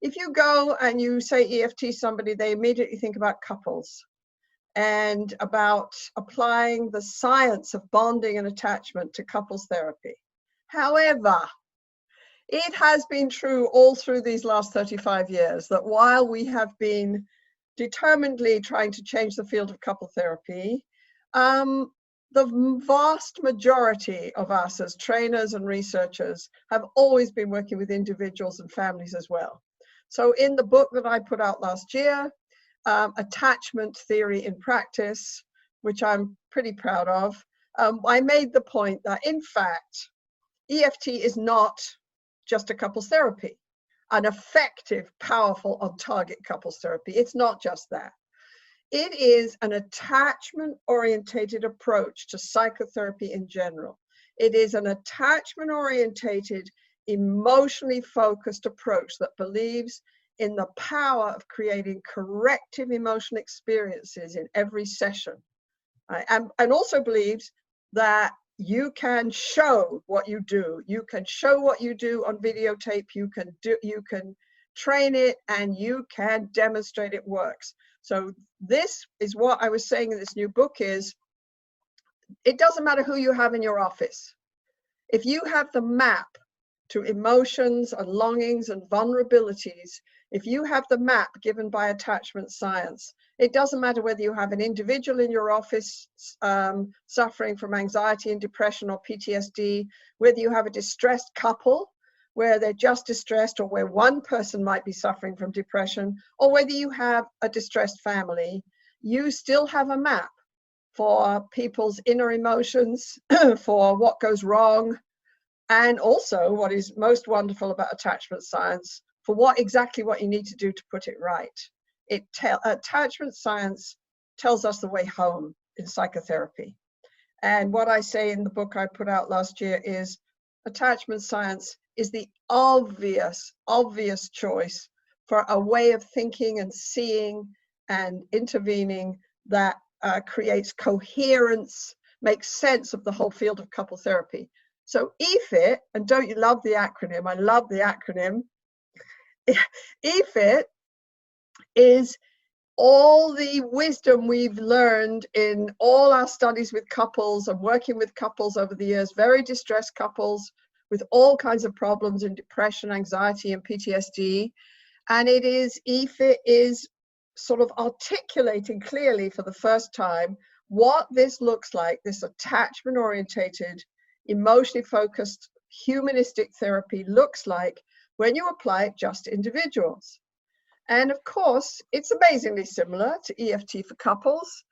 if you go and you say EFT somebody, they immediately think about couples and about applying the science of bonding and attachment to couples therapy. However, it has been true all through these last 35 years that while we have been determinedly trying to change the field of couple therapy, the vast majority of us as trainers and researchers have always been working with individuals and families as well. So in the book that I put out last year, Attachment Theory in Practice, which I'm pretty proud of, I made the point that in fact, EFT is not just a couples therapy, an effective, powerful, on-target couples therapy. It's not just that. It is an attachment-orientated approach to psychotherapy in general. It is an attachment-orientated, emotionally focused approach that believes in the power of creating corrective emotional experiences in every session, right? And also believes that you can show what you do. You can show what you do on videotape. You can train it, and you can demonstrate it works. So this is what I was saying in this new book is, it doesn't matter who you have in your office. If you have the map to emotions and longings and vulnerabilities, if you have the map given by attachment science, it doesn't matter whether you have an individual in your office suffering from anxiety and depression or PTSD, whether you have a distressed couple where they're just distressed, or where one person might be suffering from depression, or whether you have a distressed family, you still have a map for people's inner emotions, for what goes wrong, and also what is most wonderful about attachment science, for exactly what you need to do to put it right. Attachment science tells us the way home in psychotherapy. And what I say in the book I put out last year is, attachment science is the obvious choice for a way of thinking and seeing and intervening that creates coherence, makes sense of the whole field of couple therapy. So EFIT, and don't you love the acronym? I love the acronym. EFIT is all the wisdom we've learned in all our studies with couples and working with couples over the years, very distressed couples with all kinds of problems in depression, anxiety, and PTSD. And EFIT is sort of articulating clearly for the first time what this looks like, this attachment-orientated, emotionally focused, humanistic therapy looks like when you apply it just to individuals. And of course, it's amazingly similar to EFT for couples,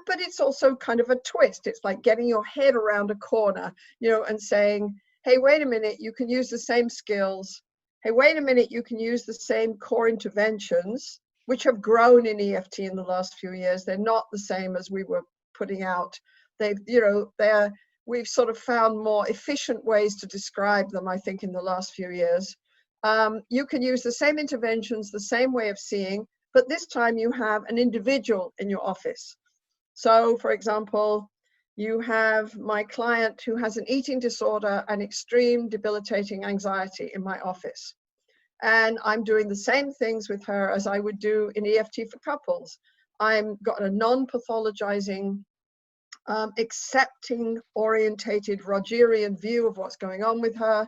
but it's also kind of a twist. It's like getting your head around a corner, and saying, hey, wait a minute, you can use the same skills. Hey, wait a minute, you can use the same core interventions, which have grown in EFT in the last few years. They're not the same as we were putting out. We've sort of found more efficient ways to describe them, I think, in the last few years. You can use the same interventions, the same way of seeing, but this time you have an individual in your office. So, for example, you have my client who has an eating disorder and extreme debilitating anxiety in my office. And I'm doing the same things with her as I would do in EFT for couples. I've got a non-pathologizing, accepting orientated Rogerian view of what's going on with her.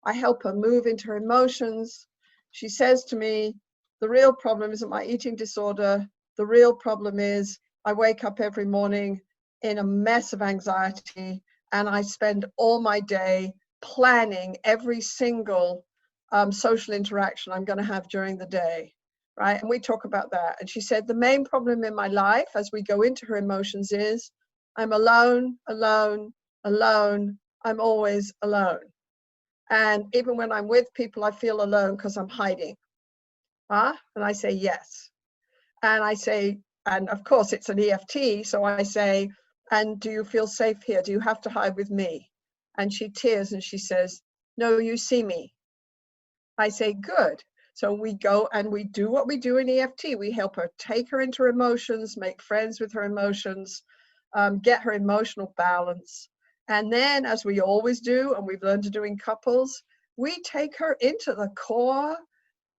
I help her move into her emotions. She says to me, the real problem isn't my eating disorder. The real problem is I wake up every morning in a mess of anxiety, and I spend all my day planning every single social interaction I'm going to have during the day, right? And we talk about that. And she said, the main problem in my life as we go into her emotions is I'm alone, alone, alone. I'm always alone. And even when I'm with people, I feel alone because I'm hiding. And I say, yes. And I say, and of course it's an EFT. So I say, and do you feel safe here? Do you have to hide with me? And she tears and she says, no, you see me. I say, good. So we go and we do what we do in EFT. We help her take her into her emotions, make friends with her emotions, get her emotional balance. And then, as we always do, and we've learned to do in couples, we take her into the core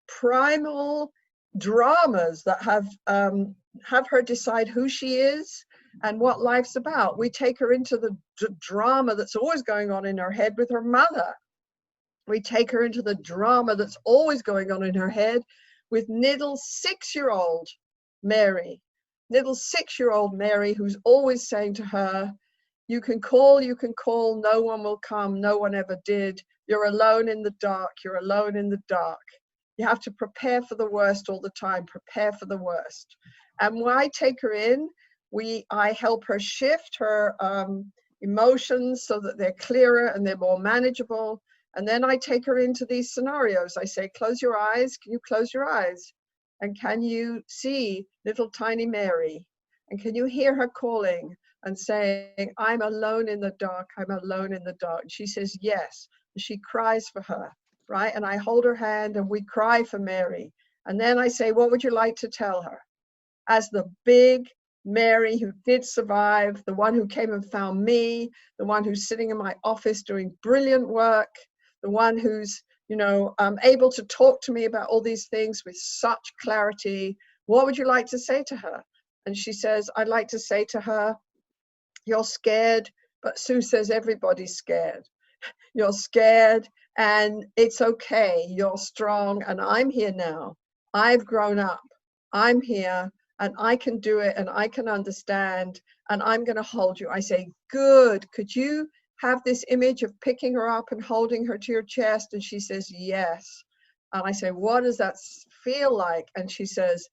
primal dramas that have her decide who she is and what life's about. We take her into the drama that's always going on in her head with her mother. We take her into the drama that's always going on in her head with little 6-year-old Mary. Little 6-year-old Mary, who's always saying to her, you can call, no one will come, no one ever did. You're alone in the dark, you're alone in the dark. You have to prepare for the worst all the time, prepare for the worst. And when I take her in, I help her shift her emotions so that they're clearer and they're more manageable. And then I take her into these scenarios. I say, close your eyes. Can you close your eyes? And can you see little tiny Mary? And can you hear her calling and saying, I'm alone in the dark, I'm alone in the dark? And she says, yes. And she cries for her, right? And I hold her hand and we cry for Mary. And then I say, what would you like to tell her? As the big Mary who did survive, the one who came and found me, the one who's sitting in my office doing brilliant work, the one who's, able to talk to me about all these things with such clarity. What would you like to say to her? And she says, I'd like to say to her, you're scared, but Sue says everybody's scared. You're scared and it's okay. You're strong and I'm here now. I've grown up. I'm here and I can do it and I can understand and I'm going to hold you. I say, good. Could you have this image of picking her up and holding her to your chest? And she says, yes. And I say, what does that feel like? And she says,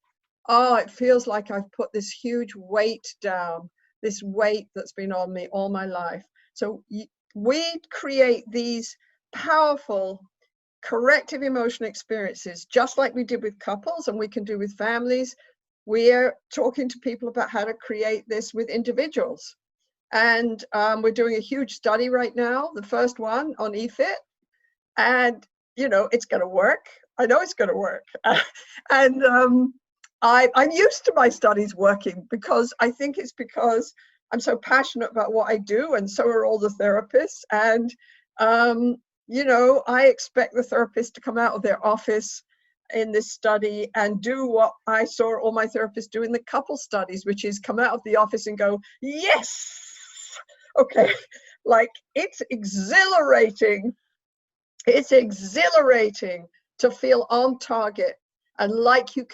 oh, it feels like I've put this huge weight down, this weight that's been on me all my life. So we create these powerful corrective emotional experiences, just like we did with couples and we can do with families. We're talking to people about how to create this with individuals. And we're doing a huge study right now, the first one on EFIT. And, it's going to work. I know it's going to work. And I'm used to my studies working because I think it's because I'm so passionate about what I do. And so are all the therapists. And, I expect the therapist to come out of their office in this study and do what I saw all my therapists do in the couple studies, which is come out of the office and go, yes. Okay, like it's exhilarating. It's exhilarating to feel on target and like you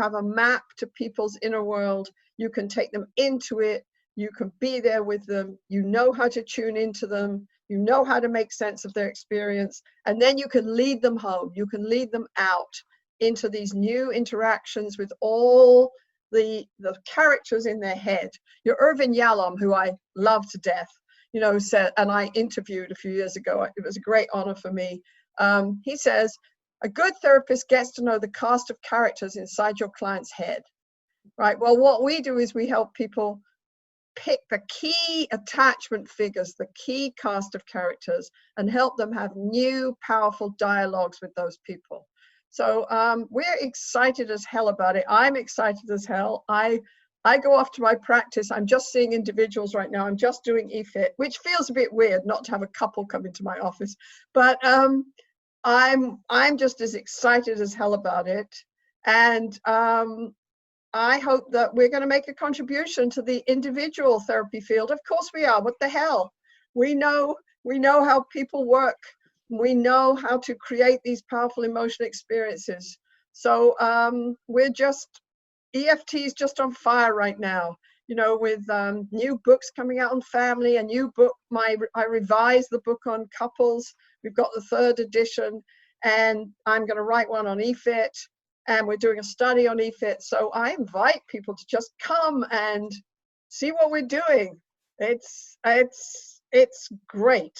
have a map to people's inner world. You can take them into it. You can be there with them. You know how to tune into them. You know how to make sense of their experience. And then you can lead them home. You can lead them out into these new interactions with all the characters in their head. Your Irvin Yalom, who I love to death, said, and I interviewed a few years ago, it was a great honor for me. He says, a good therapist gets to know the cast of characters inside your client's head, right? Well, what we do is we help people pick the key attachment figures, the key cast of characters, and help them have new, powerful dialogues with those people. So we're excited as hell about it. I'm excited as hell. I go off to my practice. I'm just seeing individuals right now. I'm just doing EFIT, which feels a bit weird not to have a couple come into my office. But I'm just as excited as hell about it. And I hope that we're going to make a contribution to the individual therapy field. Of course we are. What the hell? We know how people work. We know how to create these powerful emotional experiences. So EFT is just on fire right now, with new books coming out on family, a new book, I revised the book on couples. We've got the 3rd edition and I'm going to write one on EFIT and we're doing a study on EFIT. So I invite people to just come and see what we're doing. It's great.